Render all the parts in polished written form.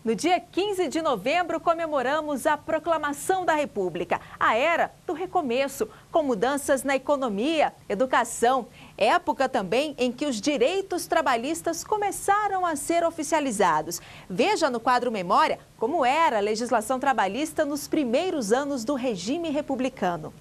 No dia 15 de novembro, comemoramos a proclamação da República, a era do recomeço, com mudanças na economia, educação, época também em que os direitos trabalhistas começaram a ser oficializados. Veja no quadro Memória como era a legislação trabalhista nos primeiros anos do regime republicano.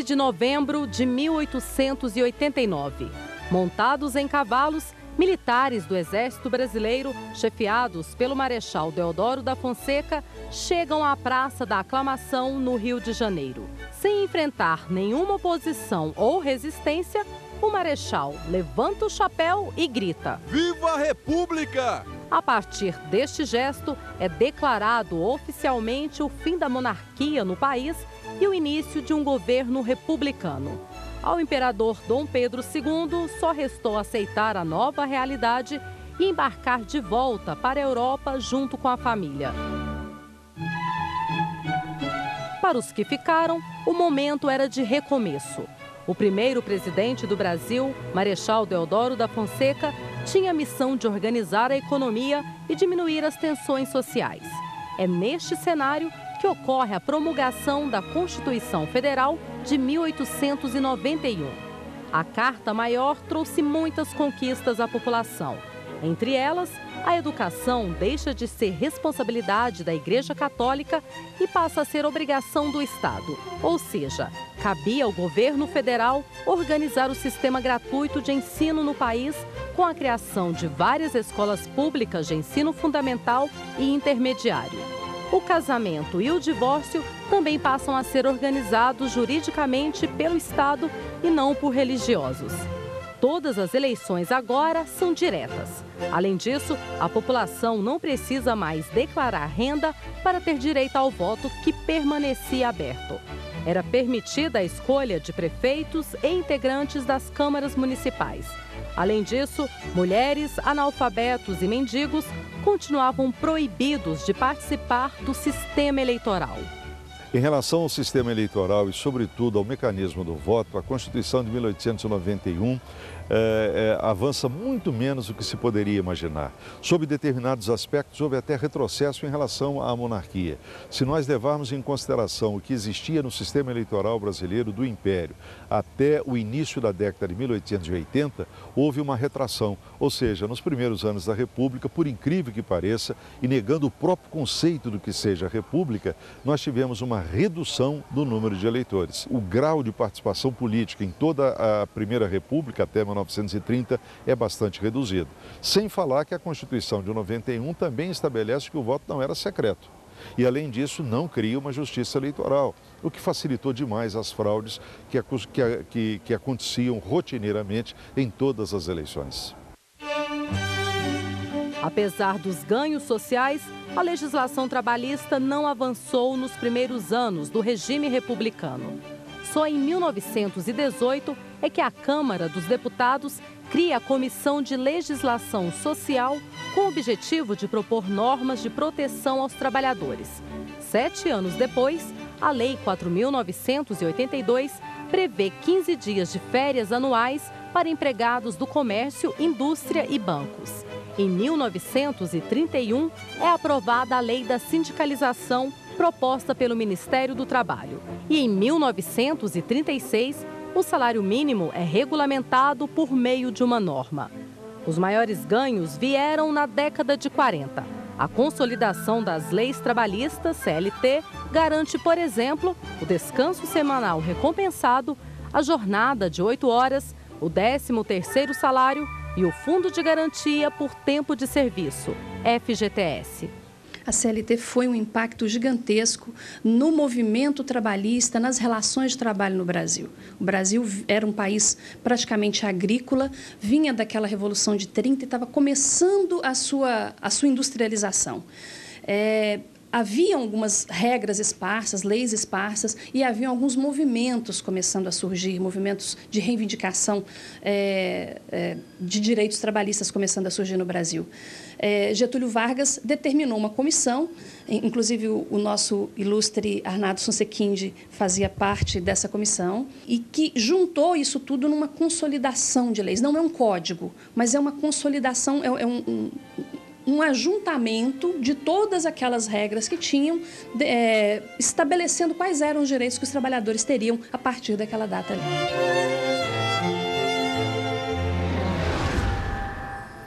De novembro de 1889. Montados em cavalos, militares do Exército Brasileiro, chefiados pelo Marechal Deodoro da Fonseca, chegam à Praça da Aclamação, no Rio de Janeiro. Sem enfrentar nenhuma oposição ou resistência, o Marechal levanta o chapéu e grita: Viva a República! A partir deste gesto, é declarado oficialmente o fim da monarquia no país e o início de um governo republicano. Ao imperador Dom Pedro II só restou aceitar a nova realidade e embarcar de volta para a Europa junto com a família. Para os que ficaram, o momento era de recomeço. O primeiro presidente do Brasil, Marechal Deodoro da Fonseca, tinha a missão de organizar a economia e diminuir as tensões sociais. É neste cenário que ocorre a promulgação da Constituição Federal de 1891. A Carta Maior trouxe muitas conquistas à população. Entre elas, a educação deixa de ser responsabilidade da Igreja Católica e passa a ser obrigação do Estado. Ou seja, cabia ao governo federal organizar o sistema gratuito de ensino no país com a criação de várias escolas públicas de ensino fundamental e intermediário. O casamento e o divórcio também passam a ser organizados juridicamente pelo Estado e não por religiosos. Todas as eleições agora são diretas. Além disso, a população não precisa mais declarar renda para ter direito ao voto, que permanecia aberto. Era permitida a escolha de prefeitos e integrantes das câmaras municipais. Além disso, mulheres, analfabetos e mendigos continuavam proibidos de participar do sistema eleitoral. Em relação ao sistema eleitoral e, sobretudo, ao mecanismo do voto, a Constituição de 1891 avança muito menos do que se poderia imaginar. Sob determinados aspectos, houve até retrocesso em relação à monarquia. Se nós levarmos em consideração o que existia no sistema eleitoral brasileiro do Império até o início da década de 1880, houve uma retração. Ou seja, nos primeiros anos da República, por incrível que pareça, e negando o próprio conceito do que seja a República, nós tivemos uma redução do número de eleitores. O grau de participação política em toda a Primeira República, até 1930, é bastante reduzido. Sem falar que a Constituição de 91 também estabelece que o voto não era secreto. E, além disso, não cria uma justiça eleitoral, o que facilitou demais as fraudes que aconteciam rotineiramente em todas as eleições. Apesar dos ganhos sociais, a legislação trabalhista não avançou nos primeiros anos do regime republicano. Só em 1918 é que a Câmara dos Deputados cria a Comissão de Legislação Social com o objetivo de propor normas de proteção aos trabalhadores. 7 anos depois, a Lei 4.982 prevê 15 dias de férias anuais para empregados do comércio, indústria e bancos. Em 1931, é aprovada a Lei da Sindicalização, proposta pelo Ministério do Trabalho. E em 1936, o salário mínimo é regulamentado por meio de uma norma. Os maiores ganhos vieram na década de 40. A consolidação das leis trabalhistas, CLT, garante, por exemplo, o descanso semanal recompensado, a jornada de 8 horas, o 13º salário e o Fundo de Garantia por Tempo de Serviço, FGTS. A CLT foi um impacto gigantesco no movimento trabalhista, nas relações de trabalho no Brasil. O Brasil era um país praticamente agrícola, vinha daquela Revolução de 30 e estava começando a sua industrialização. Haviam algumas regras esparsas, leis esparsas, e haviam alguns movimentos começando a surgir, movimentos de reivindicação de direitos trabalhistas começando a surgir no Brasil. Getúlio Vargas determinou uma comissão, inclusive o nosso ilustre Arnaldo Sonsequinde fazia parte dessa comissão, e que juntou isso tudo numa consolidação de leis. Não é um código, mas é uma consolidação, um ajuntamento de todas aquelas regras que tinham, estabelecendo quais eram os direitos que os trabalhadores teriam a partir daquela data ali.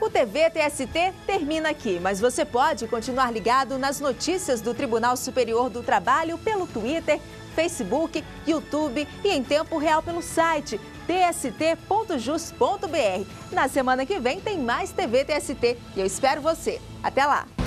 O TV-TST termina aqui, mas você pode continuar ligado nas notícias do Tribunal Superior do Trabalho pelo Twitter, Facebook, YouTube e em tempo real pelo site tst.jus.br. Na semana que vem tem mais TV-TST e eu espero você. Até lá!